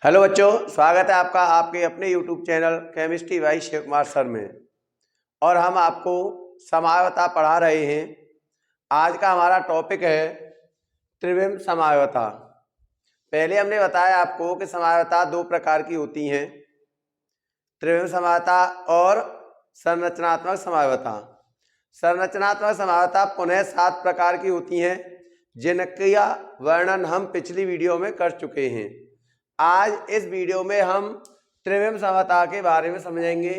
Hello बच्चों, स्वागत है आपका आपके अपने YouTube channel chemistry by Shiv Kumar sir में। और हम आपको समावता पढ़ा रहे हैं। आज का हमारा टॉपिक है त्रिविम समावता। पहले हमने बताया आपको कि समावता दो प्रकार की होती हैं, त्रिविम समावता और संरचनात्मक समावता। संरचनात्मक समावता पुनः 7 प्रकार की होती हैं, जिनका वर्णन हम पिछली वीडियो में कर चुके हैं। आज इस वीडियो में हम त्रिविम समावता के बारे में समझेंगे।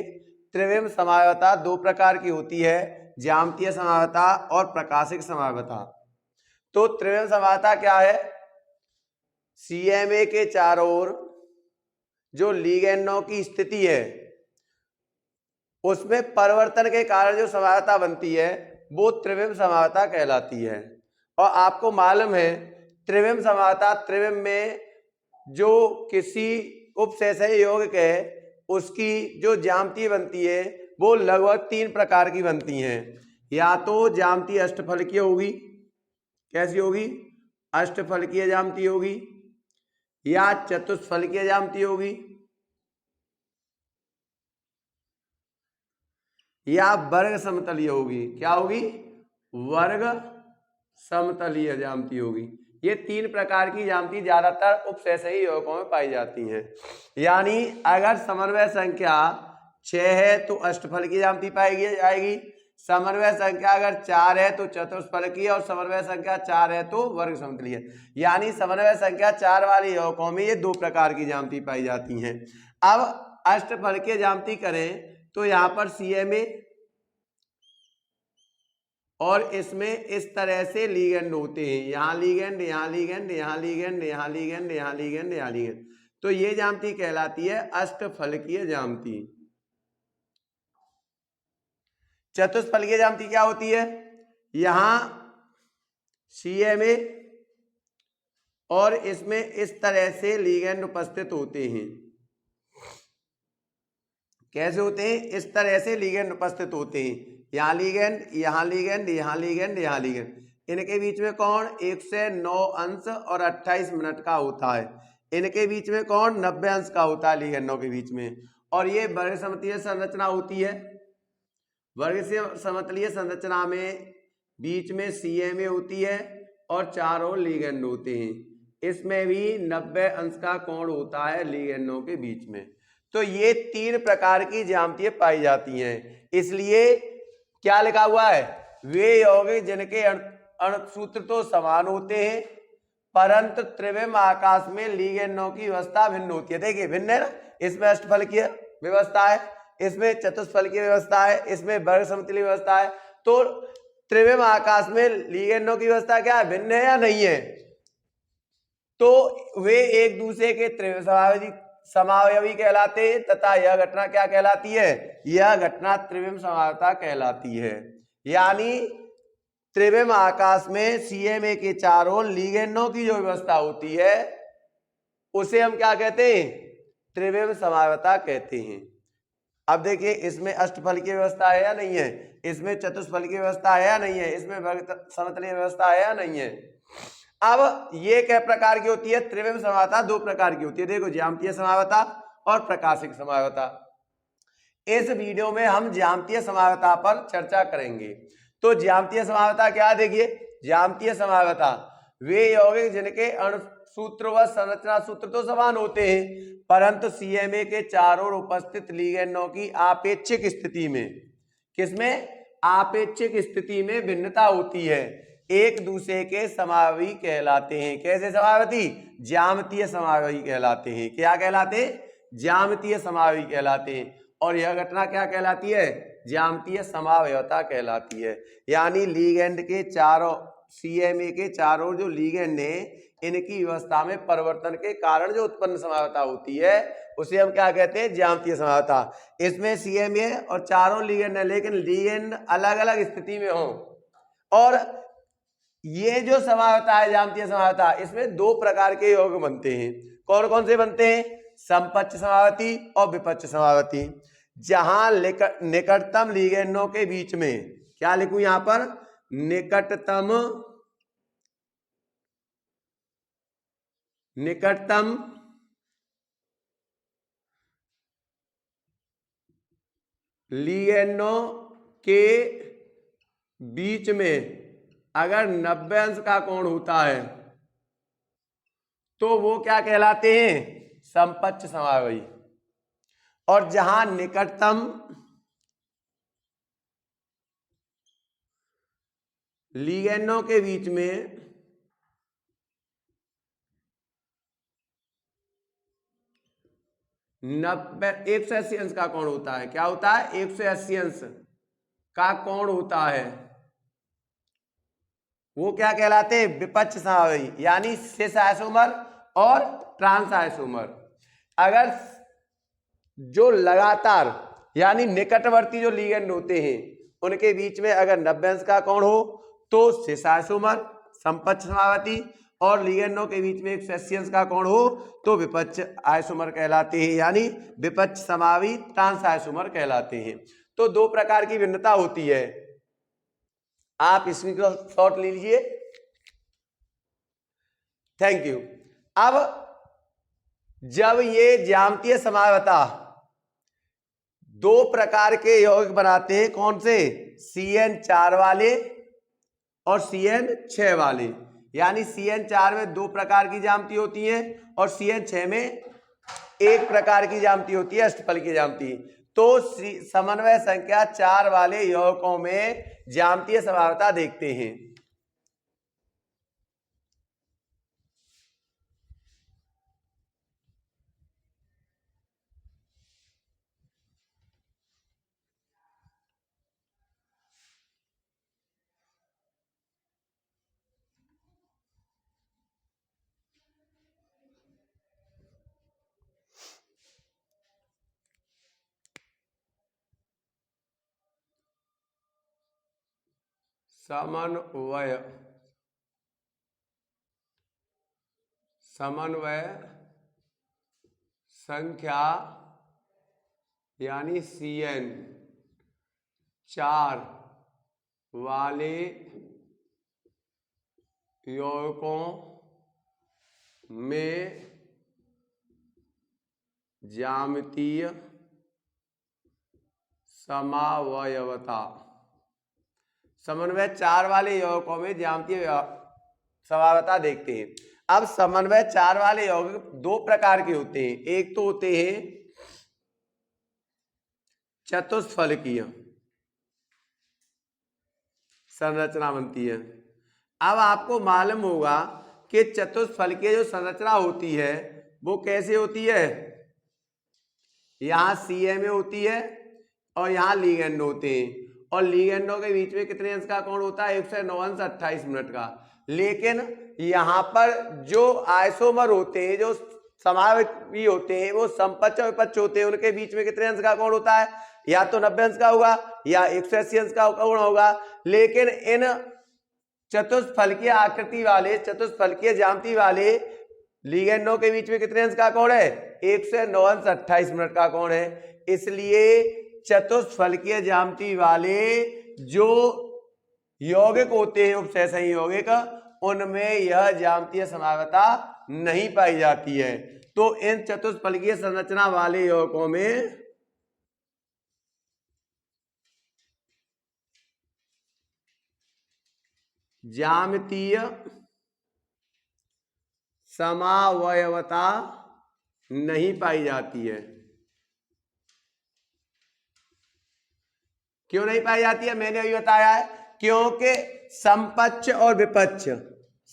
त्रिविम समावता दो प्रकार की होती है, ज्यामितीय समावता और प्रकाशिक समावता। तो त्रिविम समावता क्या है? सीएमए के चारों ओर जो लिगेंडों की स्थिति है उसमें परिवर्तन के कारण जो समावता बनती है वो त्रिविम समावता कहलाती है। और आपको मालूम है त्रिविम समावता, त्रिविम में जो किसी उपसैसय यौगिक है उसकी जो ज्यामिति बनती है वो लगभग 3 प्रकार की बनती हैं। या तो ज्यामिति अष्टफलकीय होगी, कैसी होगी? अष्टफलकीय ज्यामिति होगी, या चतुष्फलकीय ज्यामिति होगी, या वर्ग समतलीय होगी। क्या होगी? वर्ग समतलीय ज्यामिति होगी। ये 3 प्रकार की ज्यामिति ज्यादातर उपसैसयी यौगिकों में पाई जाती हैं। यानी अगर समन्वय संख्या 6 है तो अष्टफलकीय ज्यामिति पाई जाएगी, समन्वय संख्या अगर 4 है तो चतुष्फलकीय, और समन्वय संख्या 4 है तो वर्ग समतलीय। यानी समन्वय संख्या 4 वाली यौगिकों में ये 2 प्रकार की ज्यामिति पाई जाती हैं। अब अष्टफलकीय ज्यामिति करें तो यहाँ पर सीएमए और इसमें इस तरह से लिगेंड होते हैं, यहाँ लिगेंड, यहाँ लिगेंड, यहाँ लिगेंड, यहाँ लिगेंड, यहाँ लिगेंड, यहाँ लिगेंड। तो ये ज्यामिति कहलाती है अष्टफलकीय ज्यामिति। चतुष्फलकीय ज्यामिति क्या होती है? यहाँ सीएमए और इसमें इस तरह से लिगेंड उपस्थित होते हैं। कैसे होते हैं? इस तरह से लिगेंड उपस्थित होते हैं, यहाँ लिगेंड, यहाँ लिगेंड, यहाँ लिगेंड, यहाँ लिगेंड। इनके बीच में कौन 109 अंश और 28 मिनट का होता है। इनके बीच में कौन 90 अंश का होता है लिगेंडों के बीच में। और ये वर्ग समतलीय संरचना होती है। वर्ग से समतलीय संरचना में बीच में सीएमए होती है और चारों लिगेंड होते हैं। इसमें भी 90 अंश का कोण होता है लिगेंडों के बीच में। तो ये 3 प्रकार की ज्यामितियां पाई जाती हैं। इसलिए क्या लिखा हुआ है? वे यौगिक जिनके अणुसूत्र तो समान होते हैं परंतु त्रिविम आकाश में लिगेंडों की व्यवस्था भिन्न होती है। देखिए भिन्न है ना, इसमें अष्टफलकीय व्यवस्था है, इसमें चतुष्फलकीय व्यवस्था है, इसमें वर्ग समतलीय व्यवस्था है। तो त्रिविम आकाश में लिगेंडों की व्यवस्था क्या है? भिन्न है या नहीं है? तो वे एक दूसरे के त्रिविम समावयवी कहलाते हैं तथा यह घटना क्या कहलाती है? यह घटना त्रिविम समावता कहलाती है। यानी त्रिविम आकाश में सीएमए के चारों लिगेंडों की जो व्यवस्था होती है उसे हम क्या कहते हैं? त्रिविम समावता कहते हैं। अब देखिए इसमें अष्टफलकीय व्यवस्था है या नहीं है, इसमें चतुष्फलकीय व्यवस्था है या नहीं है, इसमें वर्ग समतलीय व्यवस्था है या नहीं है। अब ये क्या प्रकार की होती है? त्रिविम समावता 2 प्रकार की होती है। देखो, ज्यामितीय समावता और प्रकाशिक समावता। इस वीडियो में हम ज्यामितीय समावता पर चर्चा करेंगे। तो ज्यामितीय समावता क्या? देखिए, ज्यामितीय समावता वे यौगिक जिनके अणुसूत्र व संरचना सूत्र तो समान होते हैं परंतु सीएमए के चारों ओर उपस्थित लिगेंडों की आपेक्षिक स्थिति में, किसमें? आपेक्षिक स्थिति में भिन्नता होती है, एक दूसरे के समावयवी कहलाते हैं। कैसे समावयवी? ज्यामितीय समावयवी कहलाते हैं। क्या कहलाते हैं? ज्यामितीय समावयवी कहलाते हैं। और यह घटना क्या कहलाती है? ज्यामितीय समावयवता कहलाती है। यानी लिगेंड के चारों, सीएमए के चारों जो लिगेंड है इनकी व्यवस्था में परिवर्तन के कारण जो उत्पन्न समावयवता होती है उसे हम क्या कहते हैं? ज्यामितीय समावयवता। इसमें सीएमए और चारों लिगेंड है लेकिन लिगेंड अलग अलग स्थिति में हो। और ये जो समावयवता है ज्यामितीय समावयवता, इसमें 2 प्रकार के यौगिक बनते हैं। कौन कौन से बनते हैं? समपक्ष समावयवी और विपक्ष समावयवी। जहां निकटतम लिगेंडों के बीच में, क्या लिखूं यहां पर? निकटतम लिगेंडों के बीच में अगर 90 अंश का कोण होता है तो वो क्या कहलाते हैं? समपक्ष समावयवी। और जहां निकटतम लिगेंडों के बीच में 180 अंश का कोण होता है, क्या होता है? 180 अंश का कोण होता है, वो क्या कहलाते हैं? विपक्ष समावयवी, यानी सिस आइसोमर और ट्रांस आइसोमर। अगर जो लगातार यानी निकटवर्ती जो लिगेंड होते हैं उनके बीच में अगर 90 अंश का कोण हो तो सिस आइसोमर समपक्ष समावती, और लिगेंडों के बीच में 180 अंश का कोण हो तो विपक्ष आइसोमर कहलाते हैं, यानी विपक्ष समावयवी ट्रांस आइसोमर कहलाते हैं। तो दो प्रकार की भिन्नता होती है, आप इसमें शॉर्ट ले लीजिए। Thank you. अब जब ये ज्यामितीय समावता दो प्रकार के यौगिक बनाते हैं, कौन से? CN4 वाले और CN6 वाले, यानी CN4 में दो प्रकार की ज्यामिति होती है और CN6 में एक प्रकार की ज्यामिति होती है, अष्टफल की ज्यामिति। तो समन्वय संख्या 4 वाले यौगिकों में ज्यामितीय समावता देखते हैं। समन्वय संख्या यानी CN4 वाले यौगिकों में ज्यामितीय समावयवता, समन्वय 4 वाले यौगिकों में ज्यामितीय समावयवता देखते हैं। अब समन्वय 4 वाले यौगिक दो प्रकार के होते हैं, एक तो होते हैं चतुष्फलकीय संरचना बनती है। अब आपको मालूम होगा कि चतुष्फलकीय जो संरचना होती है वो कैसे होती है? यहां CA होती है और यहां लिगेंड होते हैं, और लिगेंडों के बीच में कितने अंश का कोण होता है? 109 अंश 28 मिनट का। लेकिन यहां पर जो आइसोमर होते हैं, जो समावयवी होते हैं, वो समपक्ष और विपक्ष होते हैं, उनके बीच में कितने अंश का कोण होता है? या तो 90 अंश का होगा या 180 अंश का कोण होगा। लेकिन इन चतुष्फलकीय आकृति वाले, चतुष्फलकीय ज्यामिति वाले लिगेंडों के बीच में कितने अंश का कोण है? 109 अंश 28 मिनट का कोण है। इसलिए चतुष्फलकीय ज्यामिति वाले जो यौगिक होते हैं, उपसहसंयोगी यौगिक, उनमें यह ज्यामितीय समावयवता नहीं पाई जाती है। तो इन चतुष्फलकीय संरचना वाले यौगिकों में ज्यामितीय समावयवता नहीं पाई जाती है। क्यों नहीं पाई जाती है? मैंने अभी बताया है, क्योंकि समपक्ष और विपक्ष,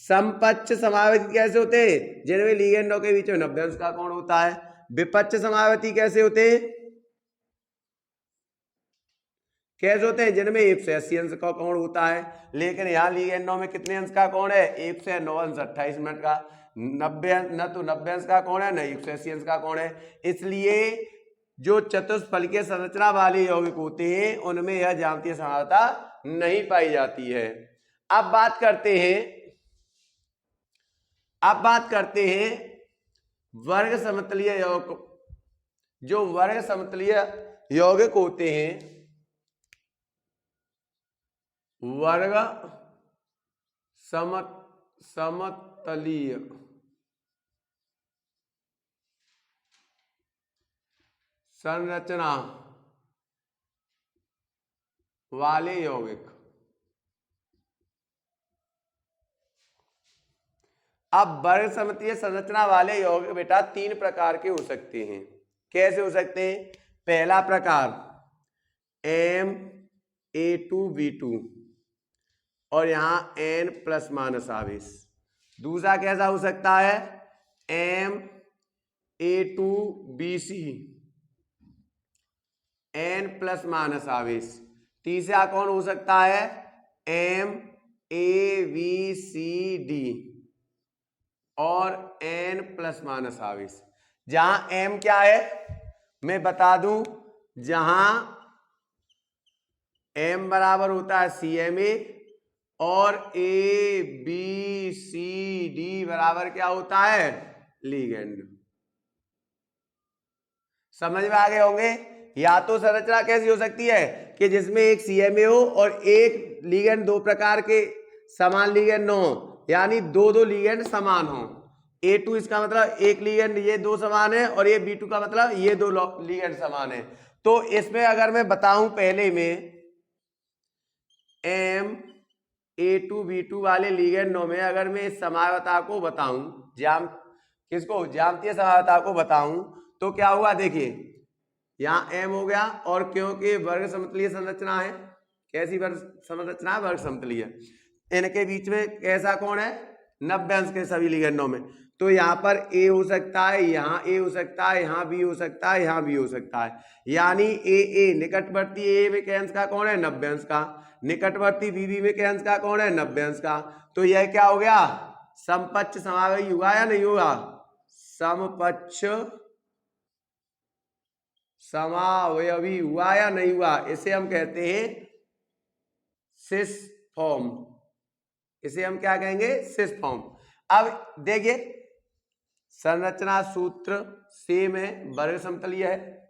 समपक्ष समावयवी कैसे होते हैं? जिनमें लिगेंडों के बीच में 90 अंश का कोण होता है। विपक्ष समावयवी कैसे होते हैं? कैसे होते हैं? जिनमें 180 अंश का कोण होता है। लेकिन यहाँ लिगेंडों में कितने अंश का कोण है? 109 अंश 28 मिनट का। 90 न तो 90 अंश का कोण है, न 180 अंश का कोण है। इसलिए जो चतुष्फलकीय संरचना वाले यौगिक होते हैं उनमें यह ज्यामितीय समावयवता नहीं पाई जाती है। अब बात करते हैं वर्ग समतलीय यौगिक। जो वर्ग समतलीय यौगिक होते हैं, वर्ग समतलीय संरचना वाले यौगिक। अब वर्ग सममितीय संरचना वाले यौगिक बेटा तीन प्रकार के हो सकते हैं। कैसे हो सकते हैं? पहला प्रकार Ma2B2 और यहां N+ आवेश। दूसरा कैसा हो सकता है? Ma2BC N+ आवेश। तीसरा कौन हो सकता है? MABCD और N+ आवेश। जहां M क्या है मैं बता दूं, जहां M बराबर होता है CMA और ABCD बराबर क्या होता है? लिगेंड। समझ में आ गए होंगे। या तो संरचना कैसी हो सकती है कि जिसमें एक CMA हो और एक लिगेंड, दो प्रकार के समान लिगेंड हो, यानी दो दो लिगेंड समान हो। A2 इसका मतलब एक लिगेंड ये दो समान है और ये B2 का मतलब ये दो लिगेंड समान है। तो इसमें अगर मैं बताऊं पहले में Ma2B2 वाले लिगेंडों में अगर मैं इस समावता को बताऊं, ज्यामितीय समावता को बताऊं, तो क्या हुआ देखिए, यहाँ M हो गया और क्योंकि वर्ग समतलीय संरचना है, कैसी वर्ग संरचना है? वर्ग समतलीय। इनके बीच में कैसा कोण है? 90 अंश के सभी लिगेंडों में। तो यहाँ पर A हो सकता है, यहाँ A हो सकता है, यहाँ B हो सकता है, यहाँ B हो सकता है। यानी AA निकटवर्ती A में क्या अंश का कोण है? 90 अंश का। निकटवर्ती BB में क्या अंश का कोण है? 90 अंश का। तो यह क्या हो गया? समपक्ष समावयवी हुआ या नहीं हुआ? समपक्ष समावयवी हुआ या नहीं हुआ? इसे हम कहते हैं सिस फॉर्म। इसे हम क्या कहेंगे? Cis form. अब देखिए संरचना सूत्र सेम है, वर्ग समतलीय है।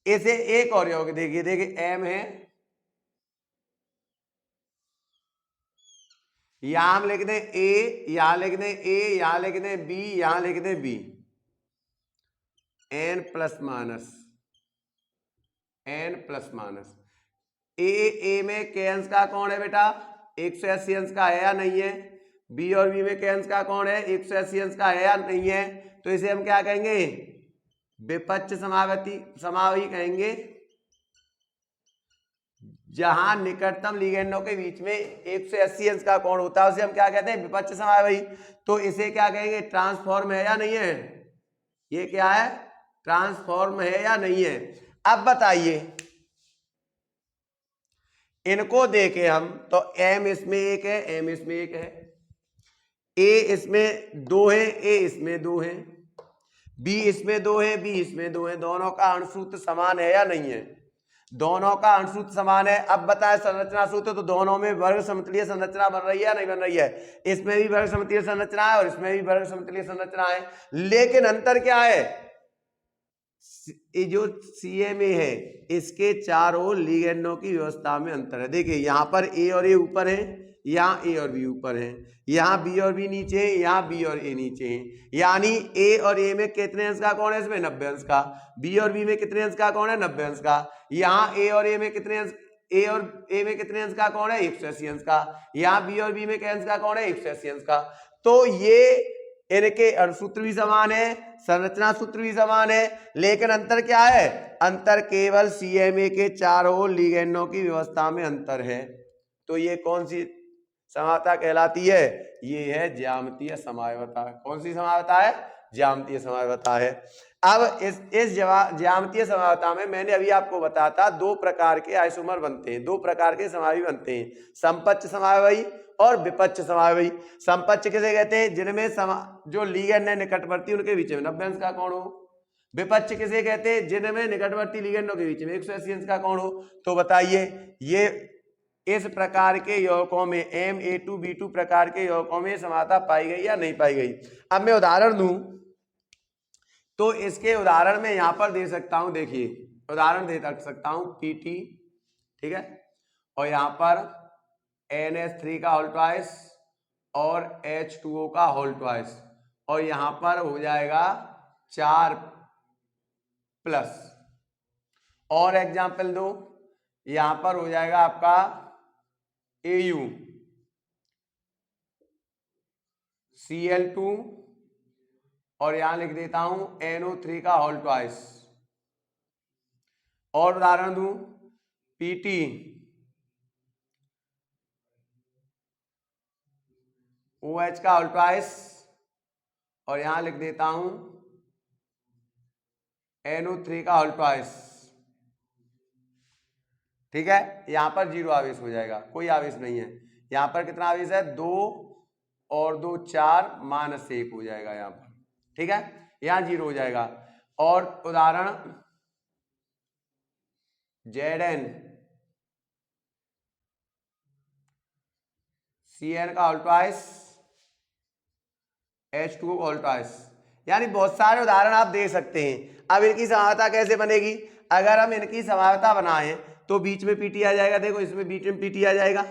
इसे एक और यौगिक देखिए M है, यहां हम लिख दें A, यहां लिख दें A, यहां लिख दें B, यहां लिख दें B, N+। A में के अंश का कौन है बेटा? 180 अंश का है या नहीं है? B और B में के अंश का कौन है? 180 अंश का है या नहीं है? तो इसे हम क्या कहेंगे? विपक्ष समावयवी कहेंगे। जहां निकटतम लिगेंडों के बीच में 180 अंश का कोण होता है उसे हम क्या कहते हैं? विपक्ष समावयवी। तो इसे क्या कहेंगे? ट्रांसफॉर्म है या नहीं है? ये क्या है? ट्रांसफॉर्म है या नहीं है? अब बताइए, इनको देखें हम तो M इसमें एक है, M इसमें एक है, A इसमें दो है, A इसमें दो है, B इसमें दो है, B इसमें दो है। दोनों का अणुसूत्र समान है या नहीं है? दोनों का अणुसूत्र समान है। अब बताए संरचना सूत्र, तो दोनों में वर्ग समतलीय संरचना बन रही है या नहीं बन रही है? इसमें भी वर्ग समतलीय संरचना है और इसमें भी वर्ग समतलीय संरचना है। लेकिन अंतर क्या है? ये जो CMA है इसके चारों लिगेंडों की व्यवस्था में अंतर है। देखिए यहाँ पर A और A ऊपर है, यहाँ A और B ऊपर है, यहाँ B और B नीचे है, यहाँ B और A नीचे है। यानी A और A में कितने अंश का कोण है? इसमें 90 अंश का। B और B में कितने अंश का कोण है? 90 अंश का। यहाँ A और A में कितने अंश, A और A में कितने अंश का कोण है? 180 अंश का। यहाँ B और B में कितने अंश का कोण है? 180 अंश का। तो ये इनके अणुसूत्र भी समान है, संरचना सूत्र भी समान है, लेकिन अंतर क्या है? अंतर केवल CMA के चारों लिगेंडों की व्यवस्था में अंतर है। तो ये कौन सी समावता कहलाती है? ये है ज्यामितीय समावता। कौन सी समावता है? ज्यामितीय समावता है। अब इस ज्यामितीय समावता में मैंने अभी आपको बताया था दो प्रकार के आइसोमर बनते हैं, दो प्रकार के समावयवी बनते हैं, समपक्ष समावयवी और विपक्ष समावयवी। समपक्ष किसे कहते हैं? जिनमें जो लिगेंड है निकटवर्ती उनके बीच में 90 अंश का कोण हो। विपक्ष किसे कहते हैं? जिनमें निकटवर्ती लिगेंडों के बीच में 180 अंश का कोण हो। तो बताइए ये इस प्रकार के यौगिकों में Ma2B2 प्रकार के यौगिकों में समावता पाई गई या नहीं पाई गई? अब मैं उदाहरण दूं तो इसके उदाहरण में यहां पर दे सकता हूं। देखिए उदाहरण दे सकता हूं PT, ठीक है, और यहां पर NH3 का होल ट्वाइस और H2O का होल ट्वाइस, और यहां पर हो जाएगा 4+। और एग्जाम्पल दो, यहां पर हो जाएगा आपका AU Cl2 और यहां लिख देता हूं NO3 का होल ट्वाइस। और उदाहरण दूं PT OH का होल ट्वाइस और यहां लिख देता हूं NO3 का होल ट्वाइस। ठीक है, यहां पर 0 आवेश हो जाएगा, कोई आवेश नहीं है। यहां पर कितना आवेश है, 2 और 2 4 -1 हो जाएगा यहां पर। ठीक है, यहां 0 हो जाएगा। और उदाहरण Zn Cn का whole twice H2O whole twice. यानी बहुत सारे उदाहरण आप दे सकते हैं। अब इनकी समावता कैसे बनेगी, अगर हम इनकी समावता बनाएं तो बीच में पीटी आ जाएगा। देखो इसमें बीच में पीटी आ जाएगा।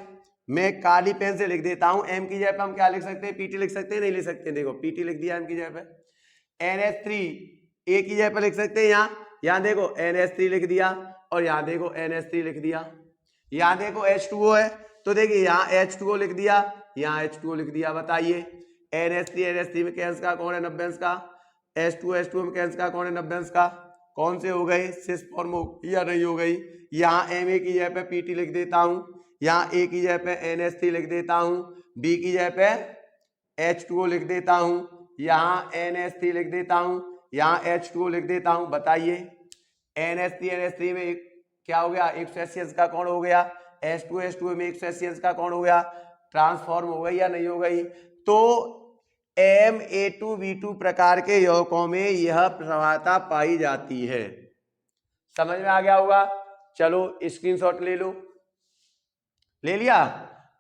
मैं काली पेन से लिख देता हूं, एम की जगह पे हम क्या लिख सकते हैं, पीटी लिख सकते हैं, नहीं लिख सकते। देखो पीटी लिख दिया एम की जगह पे। NH3 ए की जगह पे लिख सकते हैं, यहाँ देखो NH3 लिख दिया और यहाँ देखो NH3 लिख दिया। यहाँ देखो H2O है तो देखिए यहाँ H2O लिख दिया, यहाँ H2O लिख दिया। बताइए NH3 में कैंस का कौन है, 90 अंश का। H2 में कैंस का कौन है, 90 अंश का। कौन से हो गए, सिस फॉर्म हो या नहीं हो गई। यहाँ Ma की जगह पे PT लिख देता हूँ, यहाँ A की जगह पे NH3 लिख देता हूँ, B की जगह पे H2O लिख देता हूँ, यहाँ NH3 लिख देता हूँ, यहाँ H2O लिख देता हूँ। बताइए NH3 में क्या हो गया, 180 अंश का कौन हो गया। H2 में 180 अंश का कौन हो गया, ट्रांसफॉर्म हो गई या नहीं हो गई। तो Ma2B2 प्रकार के यौगिकों में यह प्रभावता पाई जाती है। समझ में आ गया होगा। चलो स्क्रीनशॉट ले लो, ले लिया।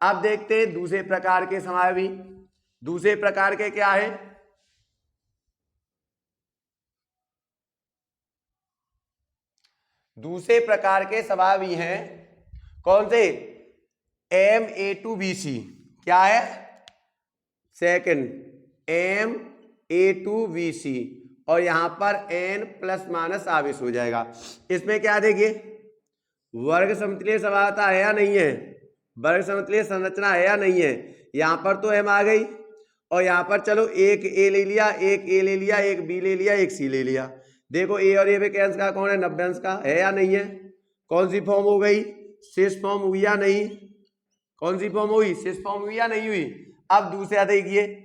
अब देखते हैं दूसरे प्रकार के समावयवी। दूसरे प्रकार के क्या है, दूसरे प्रकार के समावयवी हैं कौन से, Ma2BC। क्या है, सेकंड Ma2BC और यहां पर N+ आवेश हो जाएगा। इसमें क्या देखिए, वर्ग समतुल्य समावता है या नहीं है, वर्ग समतुल्य संरचना है या नहीं है। यहां पर तो M आ गई और यहां पर चलो एक A ले लिया, एक A ले लिया, एक B ले लिया, एक C ले लिया। देखो A और A में कैंस का कौन है, 90 अंश का है या नहीं है। कौन सी फॉर्म हो गई, सिस फॉर्म हुई या नहीं। कौन सी फॉर्म हुई, सिस फॉर्म हुई या नहीं हुई। अब दूसरा देखिए,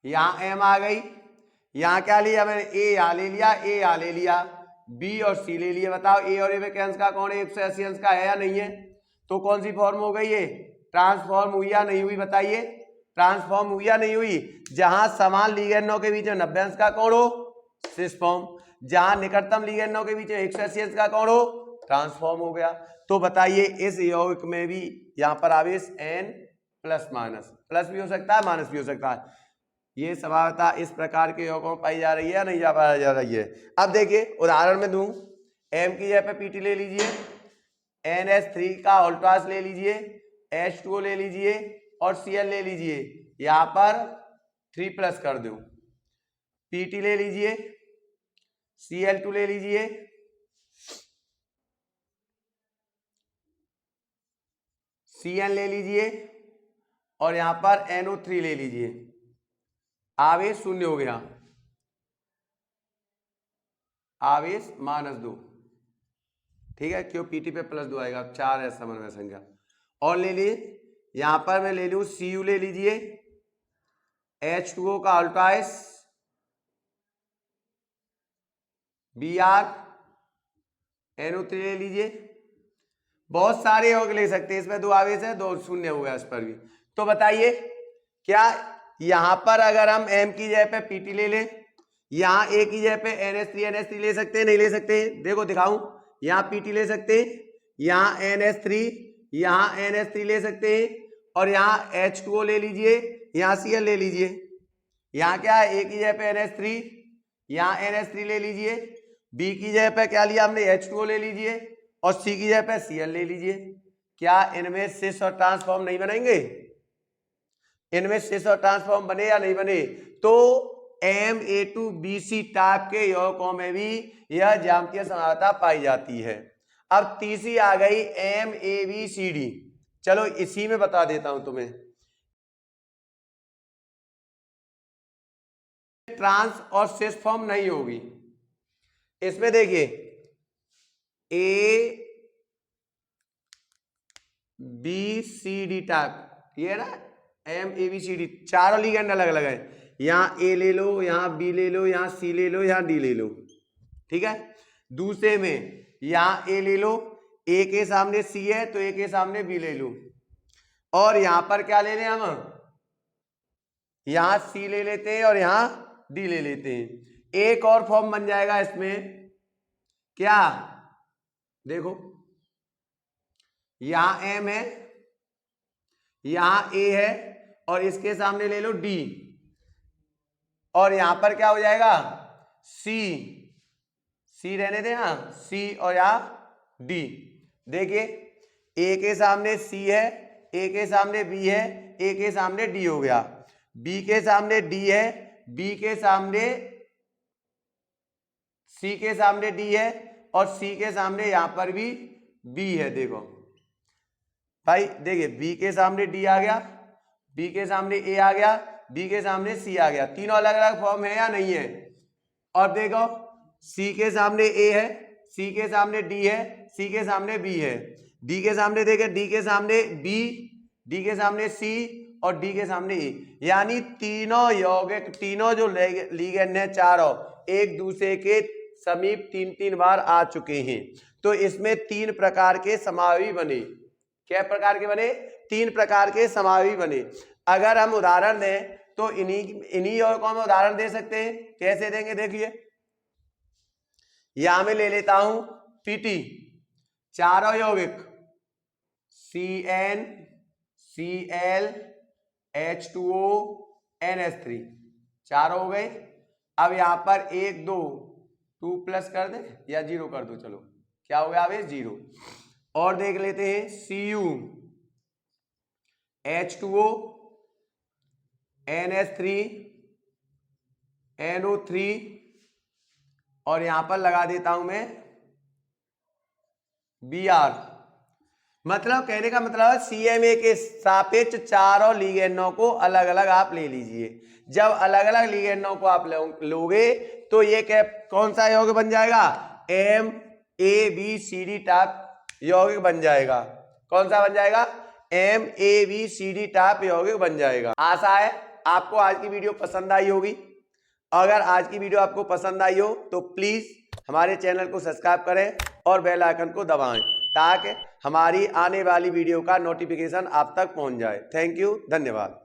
यहां M आ गई, यहां क्या लिया मैंने, A यहां ले लिया, A यहां ले लिया, B और C ले लिया। बताओ A और A में कैंस का कौन है, 180 अंश का है या नहीं है। तो कौन सी फॉर्म हो गई, ये ट्रांसफॉर्म हुई या नहीं हुई। बताइए ट्रांसफॉर्म हुई या नहीं हुई। जहां समान लिगेंडों के बीच में 90 अंश का कौन हो, सिस फॉर्म। जहां निकटतम लिगेंडों के बीच में 180 अंश का कौन हो, ट्रांसफॉर्म हो गया। तो बताइए इस यौगिक में भी यहां पर आवेश N+- प्लस भी हो सकता है, माइनस भी हो सकता है। ये समावता इस प्रकार के यौगिकों में पाई जा रही है या नहीं जा रही है। अब देखिए उदाहरण में दूं, M की जगह पे PT ले लीजिए, NH3 का होल ट्वाइस ले लीजिए, H2O ले लीजिए और Cl ले लीजिए। यहां पर 3+ कर दूं, PT ले लीजिए, Cl2 ले लीजिए, Cn ले लीजिए और यहां पर NO3 ले लीजिए। आवेश शून्य हो गया, आवेश -2। ठीक है, क्यों PT पे +2 आएगा, 4 है समन्वय संख्या। और ले लिए, यहां पर मैं ले लू Cu ले लीजिए, H2O का होल ट्वाइस, Br, NO3 ले लीजिए। बहुत सारे यौगिक ले सकते हैं, इसमें 2 आवेश है, 2 शून्य हो गया इस पर भी। तो बताइए क्या यहां पर अगर हम M की जगह पे PT ले लें, यहां A की जगह पे NH3 ले सकते हैं, नहीं ले सकते। देखो दिखाऊं, यहां PT ले सकते हैं, यहां NH3, यहां NH3 ले सकते हैं और यहां H2O ले लीजिए, यहां Cl ले लीजिए। यहां क्या है, A की जगह पे NH3, यहां NH3 ले लीजिए, B की जगह पे क्या लिया हमने, H2O ले लीजिए और C की जगह पे Cl ले लीजिए। क्या इनमें सिस और ट्रांसफॉर्म नहीं बनेंगे, इनमें सिस और ट्रांसफॉर्म बने या नहीं बने। तो MA2BC टाइप के यौगिकों में भी यह ज्यामितीय समावता पाई जाती है। अब तीसरी आ गई MABCD। चलो इसी में बता देता हूं तुम्हें। ट्रांस और सिस फॉर्म नहीं होगी इसमें। देखिए ABCD टाइप, ये है ना MABCD, चारों लिगेंड अलग अलग है। यहाँ A ले लो, यहाँ B ले लो, यहाँ C ले लो, यहाँ D ले लो, ठीक है। दूसरे में यहाँ A ले लो, A के सामने C है तो A के सामने B ले लो, और यहाँ पर क्या ले लें हम, यहाँ C ले लेते हैं और यहाँ D ले लेते हैं। एक और फॉर्म बन जाएगा इसमें, क्या, देखो यहाँ M है, यहाँ A है और इसके सामने ले लो D, और यहां पर क्या हो जाएगा C रहने दें, हाँ C और यहाँ D। देखिए A के सामने C है, A के सामने B है, A के सामने D हो गया, B के सामने D है, B के सामने C के सामने D है, और C के सामने यहां पर भी B है। देखो भाई, देखिए B के सामने D आ गया, B के सामने A आ गया, B के सामने C आ गया। तीनों अलग अलग फॉर्म है या नहीं है। और देखो C के सामने A है, C के सामने D है, C के सामने B है, D के सामने देखे D के सामने B, D के सामने C और D के सामने A, यानी तीनों यौगिक, तीनों जो लिगेंड है चारों, एक दूसरे के समीप तीन तीन बार आ चुके हैं। तो इसमें तीन प्रकार के समावयवी बने। क्या प्रकार के बने? तीन प्रकार के समावयवी बने। अगर हम उदाहरण दें तो इन्हीं यौगिकों में उदाहरण दे सकते हैं। कैसे देंगे देखिए, यहां में ले लेता हूं PT, चारों यौगिक CN, Cl, H2O, NH3, चारों हो गए। अब यहां पर 1 2 2 प्लस कर दे या 0 कर दो, चलो क्या हो गया अब 0। और देख लेते हैं Cu, H2O, NH3, NO3, और यहां पर लगा देता हूं मैं Br। मतलब कहने का मतलब है CMA के सापेक्ष चारों लिगेंडों को अलग अलग आप ले लीजिए। जब अलग अलग लिगेंडों को आप लोगे तो ये कौन सा यौगिक बन जाएगा? MABCD टाइप यौगिक बन जाएगा। कौन सा बन जाएगा? MABCD टाइप यौगिक बन जाएगा। आशा है आपको आज की वीडियो पसंद आई होगी। अगर आज की वीडियो आपको पसंद आई हो तो प्लीज हमारे चैनल को सब्सक्राइब करें और बेल आइकन को दबाएं, ताकि हमारी आने वाली वीडियो का नोटिफिकेशन आप तक पहुंच जाए। थैंक यू, धन्यवाद।